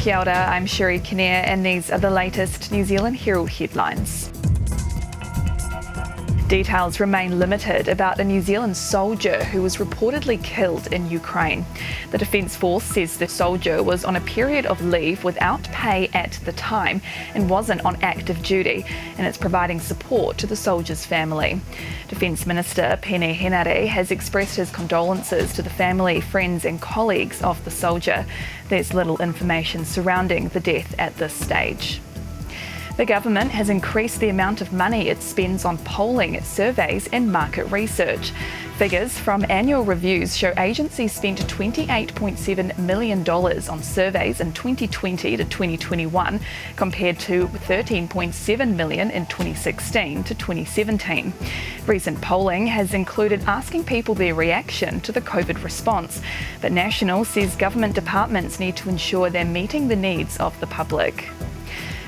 Kia ora, I'm Sherry Kinnear and these are the latest New Zealand Herald headlines. Details remain limited about a New Zealand soldier who was reportedly killed in Ukraine. The Defence Force says the soldier was on a period of leave without pay at the time and wasn't on active duty, and it's providing support to the soldier's family. Defence Minister Pene Henare has expressed his condolences to the family, friends and colleagues of the soldier. There's little information surrounding the death at this stage. The government has increased the amount of money it spends on polling, surveys and market research. Figures from annual reviews show agencies spent $28.7 million on surveys in 2020 to 2021, compared to $13.7 million in 2016 to 2017. Recent polling has included asking people their reaction to the COVID response, but National says government departments need to ensure they're meeting the needs of the public.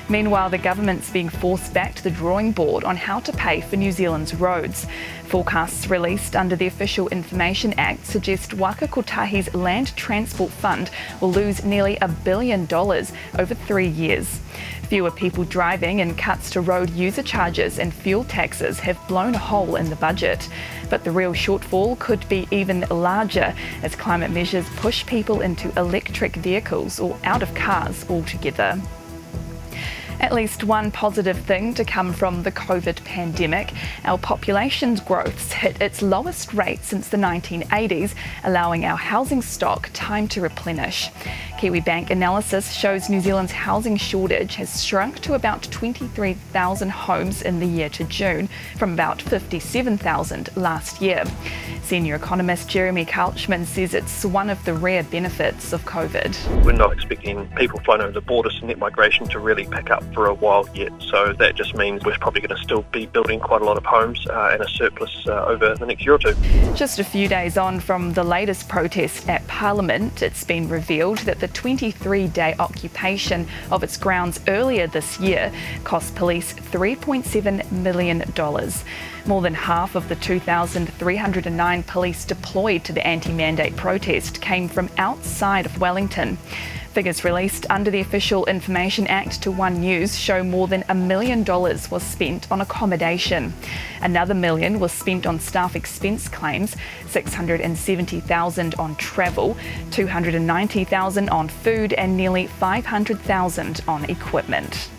Meanwhile, the government's being forced back to the drawing board on how to pay for New Zealand's roads. Forecasts released under the Official Information Act suggest Waka Kotahi's Land Transport Fund will lose nearly $1 billion over 3 years. Fewer people driving and cuts to road user charges and fuel taxes have blown a hole in the budget. But the real shortfall could be even larger as climate measures push people into electric vehicles or out of cars altogether. At least one positive thing to come from the COVID pandemic: our population's growth's hit its lowest rate since the 1980s, allowing our housing stock time to replenish. Kiwi Bank analysis shows New Zealand's housing shortage has shrunk to about 23,000 homes in the year to June, from about 57,000 last year. Senior economist Jeremy Couchman says it's one of the rare benefits of COVID. We're not expecting people flowing over the borders and net migration to really pick up for a while yet, so that just means we're probably going to still be building quite a lot of homes and a surplus over the next year or two. Just a few days on from the latest protest at Parliament, it's been revealed that the 23-day occupation of its grounds earlier this year cost police $3.7 million. More than half of the 2,309 police deployed to the anti-mandate protest came from outside of Wellington. Figures released under the Official Information Act to One News show more than $1 million was spent on accommodation. Another $1 million was spent on staff expense claims, $670,000 on travel, $290,000 on food and nearly $500,000 on equipment.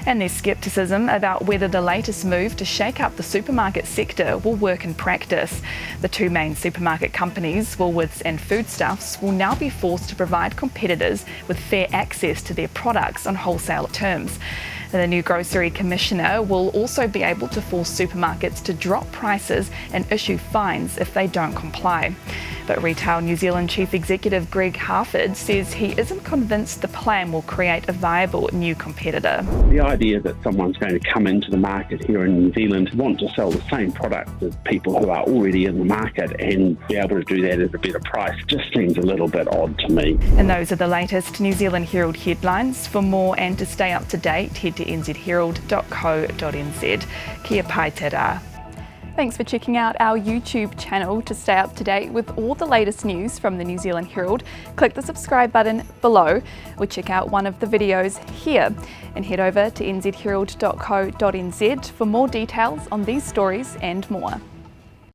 And there's scepticism about whether the latest move to shake up the supermarket sector will work in practice. The two main supermarket companies, Woolworths and Foodstuffs, will now be forced to provide competitors with fair access to their products on wholesale terms. The new Grocery Commissioner will also be able to force supermarkets to drop prices and issue fines if they don't comply. But Retail New Zealand Chief Executive Greg Harford says he isn't convinced the plan will create a viable new competitor. The idea that someone's going to come into the market here in New Zealand, want to sell the same product as people who are already in the market and be able to do that at a better price just seems a little bit odd to me. And those are the latest New Zealand Herald headlines. For more and to stay up to date, head to nzherald.co.nz. Kia pai te rā. Thanks for checking out our YouTube channel. To stay up to date with all the latest news from the New Zealand Herald, click the subscribe button below or check out one of the videos here, and head over to nzherald.co.nz for more details on these stories and more.